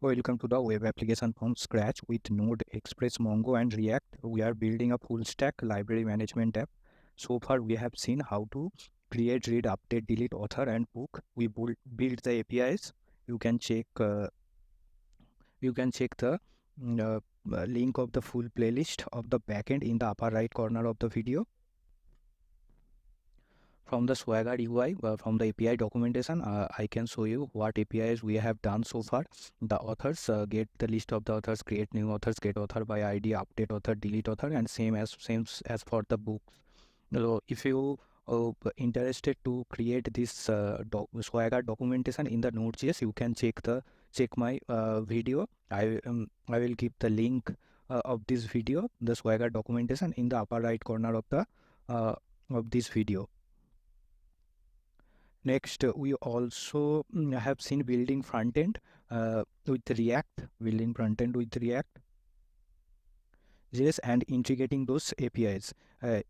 Welcome to the web application from scratch with Node, Express, Mongo, and React. We are building a full stack library management app. So far, we have seen how to create, read, update, delete, author, and book. We build the APIs. You can check. You can check the link of the full playlist of the backend in the upper right corner of the video. From the Swagger UI, from the API documentation, I can show you what APIs we have done so far. The authors, get the list of the authors, create new authors, get author by ID, update author, delete author, and same as for the books. So if you interested to create this Swagger documentation in the Node.js, you can check my video. I will keep the link of this video, the Swagger documentation, in the upper right corner uh, of this video. Next, we also have seen building front end with React, building front end with React, JS, and integrating those APIs.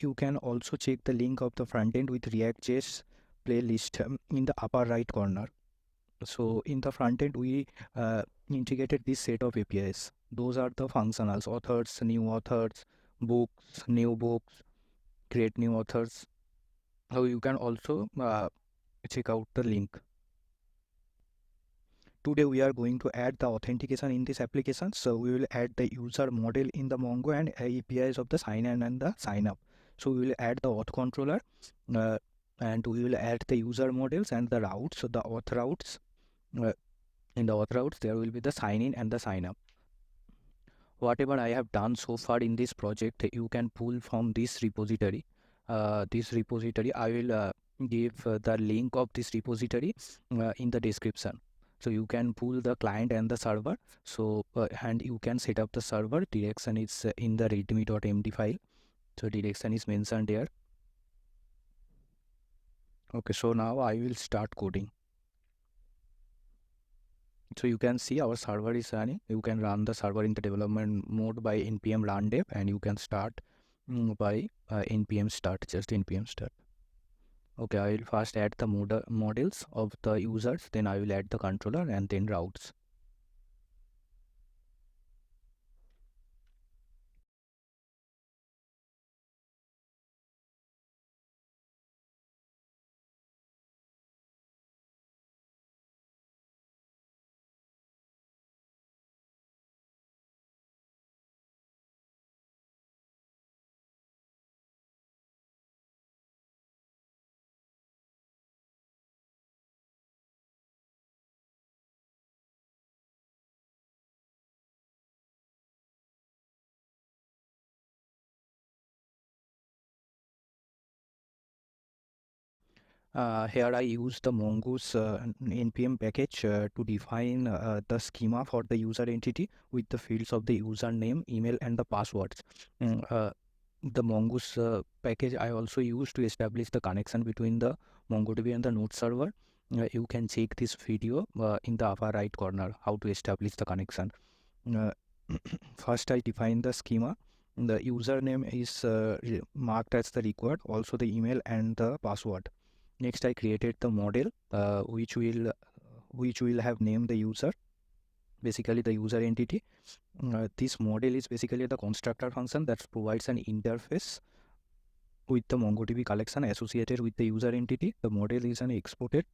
You can also check the link of the front end with React.js playlist in the upper right corner. So in the front end, we integrated this set of APIs. Those are the functionals: authors, books, new books, create new authors. So you can also check out the link. Today we are going to add the authentication in this application. So we will add the user model in the Mongo and APIs of the sign in and the sign up. So we will add the auth controller uh, and we will add the user models and the routes. So the auth routes, uh, in the auth routes there will be the sign in and the sign up. Whatever I have done so far in this project, you can pull from this repository. I will give the link of this repository in the description. So you can pull the client and the server. So and you can set up the server. Direction is in the readme.md file. So direction is mentioned there. Okay, so now I will start coding. So you can see our server is running. You can run the server in the development mode by npm run dev, and you can start by npm start, just npm start. Okay, I will first add the models of the users, then I will add the controller and then routes. Here I use the Mongoose npm package to define the schema for the user entity with the fields of the username, email, and the passwords. The Mongoose package I also use to establish the connection between the MongoDB and the Node server. You can check this video in the upper right corner, how to establish the connection. Uh, First, I define the schema. The username is marked as the required, also the email and the password. Next, I created the model which will have named the user, basically the user entity. This model is basically the constructor function that provides an interface with the MongoDB collection associated with the user entity. The model is an exported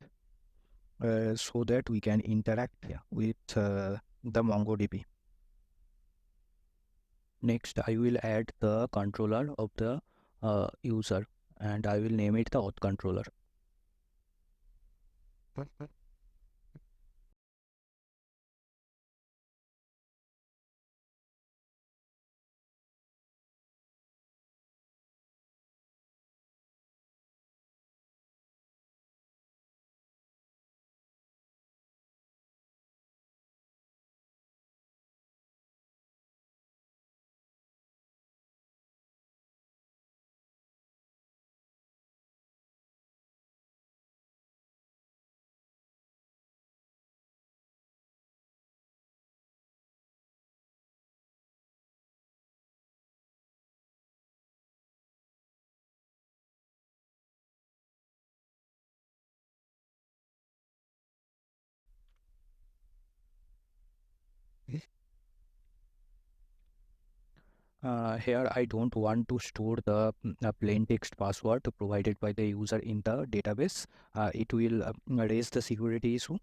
so that we can interact with the MongoDB. Next, I will add the controller of the user, and I will name it the auth controller. Here I don't want to store the plain text password provided by the user in the database. It will raise the security issue.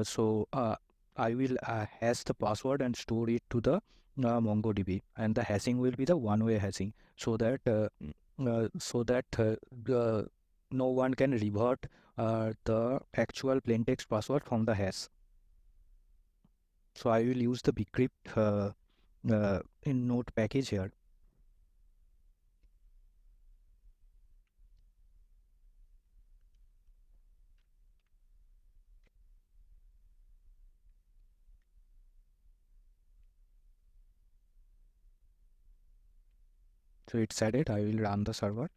So I will hash the password and store it to the MongoDB, and the hashing will be the one-way hashing, so that the no one can revert the actual plain text password from the hash. So I will use the bcrypt in Node package here. So it's added. I will run the server.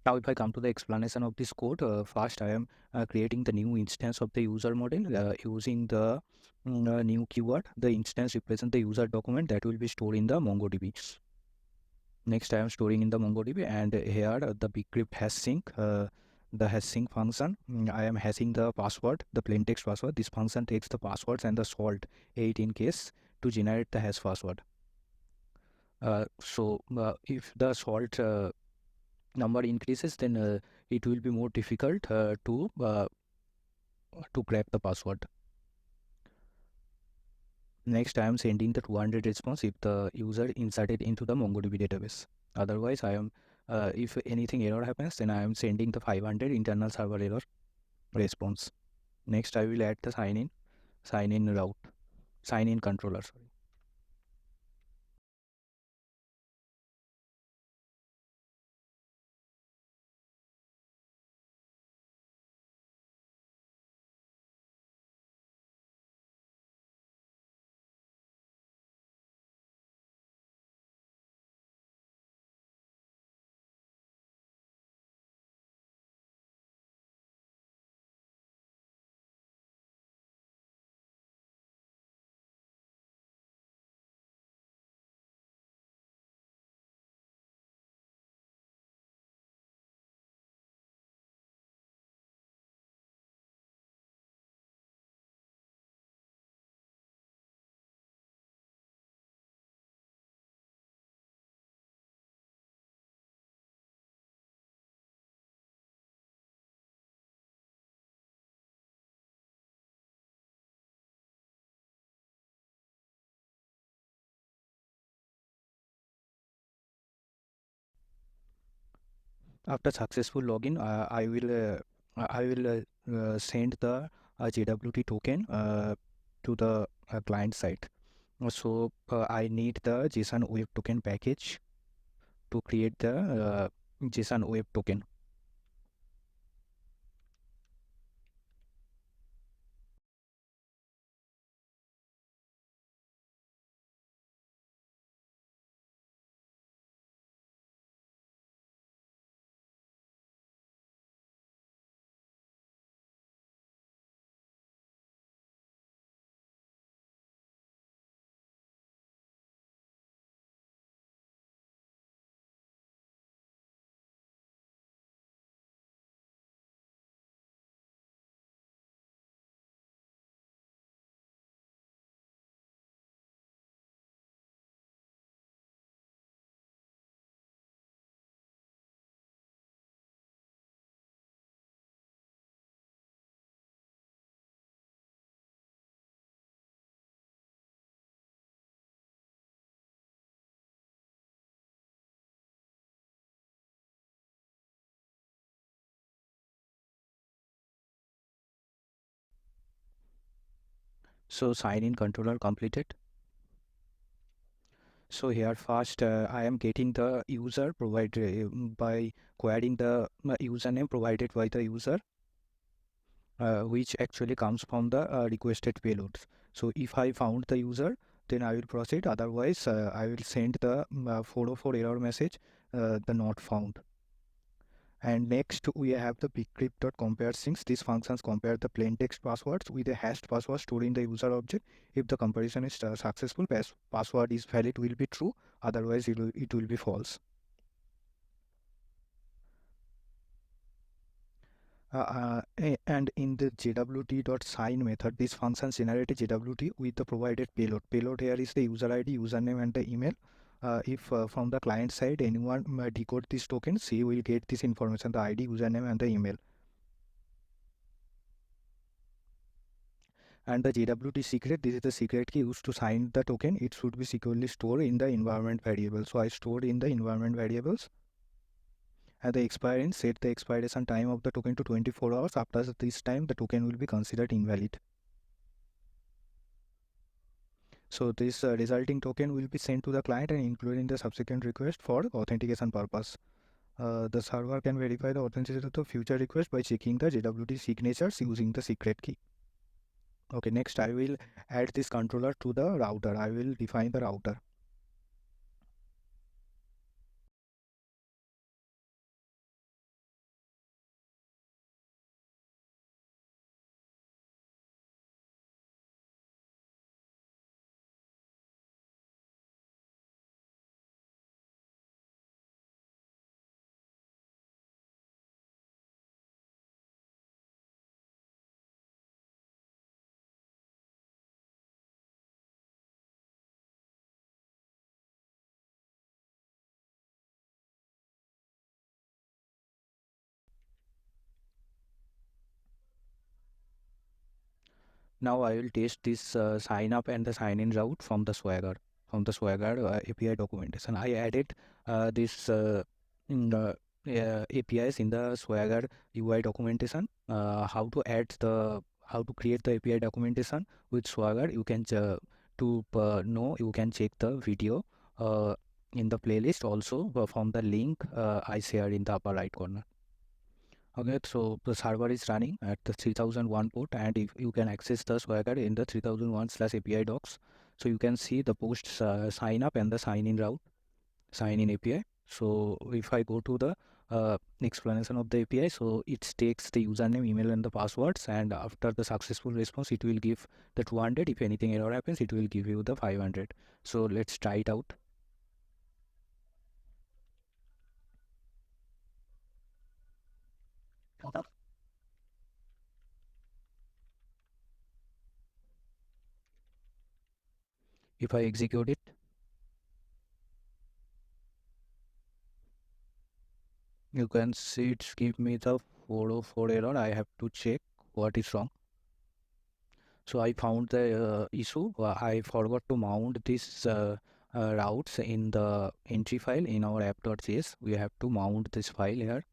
Now, if I come to the explanation of this code, first I am creating the new instance of the user model using the new keyword. The instance represents the user document that will be stored in the MongoDB. Next, I am storing in the MongoDB, and here the bcrypt hash sync. The hash sync function, I am hashing the password, the plain text password. This function takes the passwords and the salt 8 in case to generate the hash password. If the salt number increases, then it will be more difficult to crack the password. Next, I am sending the 200 response if the user inserted into the MongoDB database. Otherwise, if anything error happens, then I am sending the 500 internal server error response. Next, I will add the sign in route, sign in controller. Sorry. After successful login, I will send the JWT token to the client side. So I need the JSON Web Token package to create the JSON Web Token. So sign in controller completed. So here first I am getting the user provided by querying the username provided by the user, which actually comes from the requested payloads. So if I found the user, then I will proceed. Otherwise, I will send the 404 error message, the not found. And next we have the bigcrypt.compare strings. These functions compare the plain text passwords with a hashed password stored in the user object. If the comparison is successful, password is valid will be true. Otherwise, it will be false. And in the JWT.sign method, this function generates a JWT with the provided payload. Payload here is the user ID, username, and the email. If from the client side anyone decode these tokens, he will get this information: the ID, username, and the email. And the JWT secret, this is the secret key used to sign the token. It should be securely stored in the environment variable. So I stored in the environment variables. At the expiring, set the expiration time of the token to 24 hours. After this time, the token will be considered invalid. So this resulting token will be sent to the client and including the subsequent request for authentication purpose. The server can verify the authenticity of the future request by checking the JWT signatures using the secret key. Okay, next I will add this controller to the router. I will define the router. Now I will test this sign up and the sign in route from the Swagger API documentation. I added this APIs in the Swagger UI documentation. How to create the API documentation with Swagger. You can to know, you can check the video in the playlist also from the link I shared in the upper right corner. Okay, so the server is running at the 3001 port, and if you can access the Swagger in the 3001/API docs, so you can see the posts sign up and the sign in route, sign in API. So if I go to the explanation of the API, so it takes the username, email, and the passwords, and after the successful response, it will give the 200. If anything error happens, it will give you the 500. So let's try it out. If I execute it, you can see it's give me the 404 error. I have to check what is wrong. So I found the issue. I forgot to mount this routes in the entry file in our app.js. We have to mount this file here.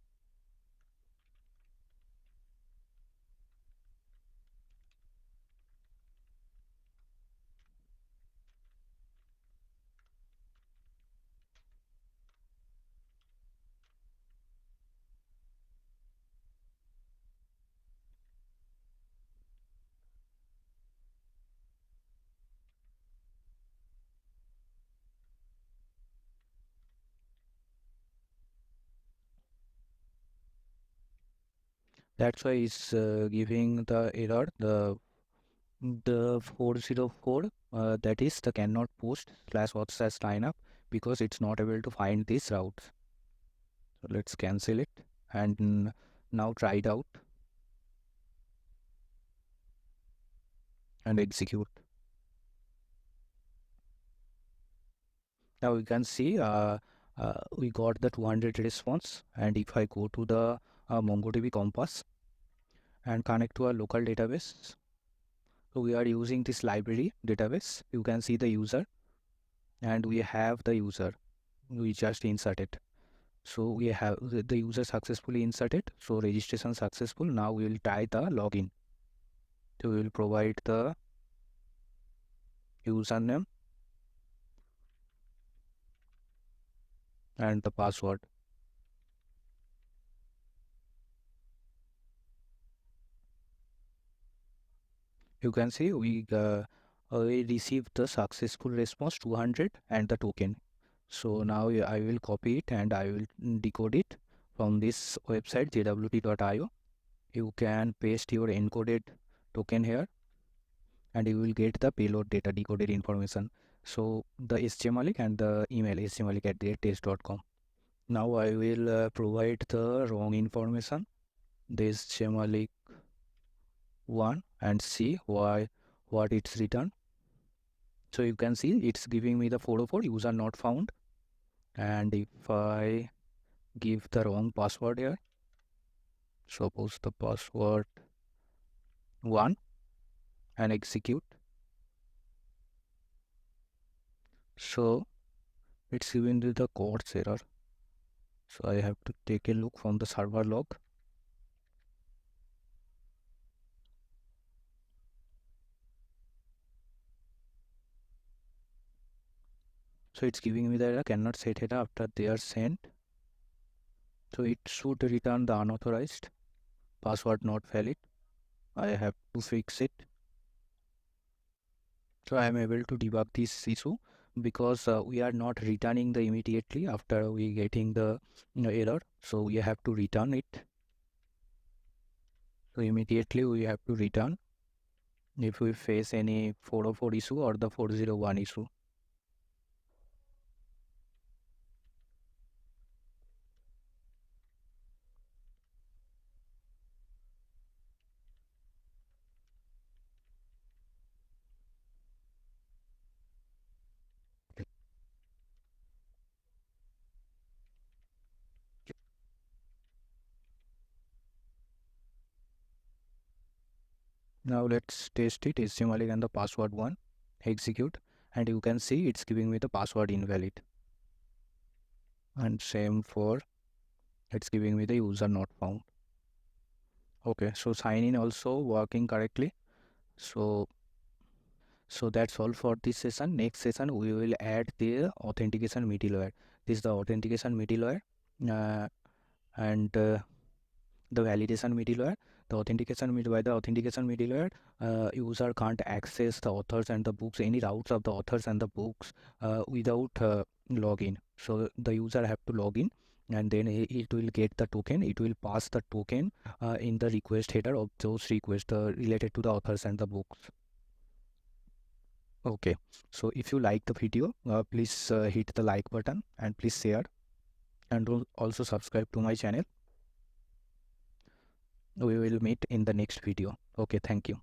That's why it's giving the error, the 404, that is the cannot post slash auth slash lineup, because it's not able to find these routes. So let's cancel it and now try it out and execute. Now we can see we got the 200 response, and if I go to the MongoDB Compass and connect to our local database, so we are using this library database. You can see the user, and we have the user we just inserted. So we have the user successfully inserted, so registration successful. Now we will try the login. So we will provide the username and the password. You can see we received the successful response 200 and the token. So now I will copy it and I will decode it from this website jwt.io. You can paste your encoded token here and you will get the payload data decoded information. So the HTML and the email html@test.com. Now I will provide the wrong information, this HTML one, and see what it's written. So you can see it's giving me the 404 user not found, and if I give the wrong password here, suppose the password 1, and execute, so it's giving me the course error. So I have to take a look from the server log. So it's giving me the error cannot set it after they are sent. So it should return the unauthorized password not valid. I have to fix it. So I am able to debug this issue because we are not returning the immediately after we getting the error. So we have to return it. So immediately we have to return if we face any 404 issue or the 401 issue. Now let's test it. HTML and the password 1, execute, and you can see it's giving me the password invalid. And same for it's giving me the user not found. Okay, so sign in also working correctly. So that's all for this session. Next session we will add the authentication middleware. This is the authentication middleware and the validation middleware. The authentication middleware, user can't access the authors and the books, any routes of the authors and the books without login. So the user have to log in, and then it will get the token. It will pass the token in the request header of those requests related to the authors and the books. Okay, so if you like the video, please hit the like button and please share, and also subscribe to my channel. We will meet in the next video. Okay, thank you.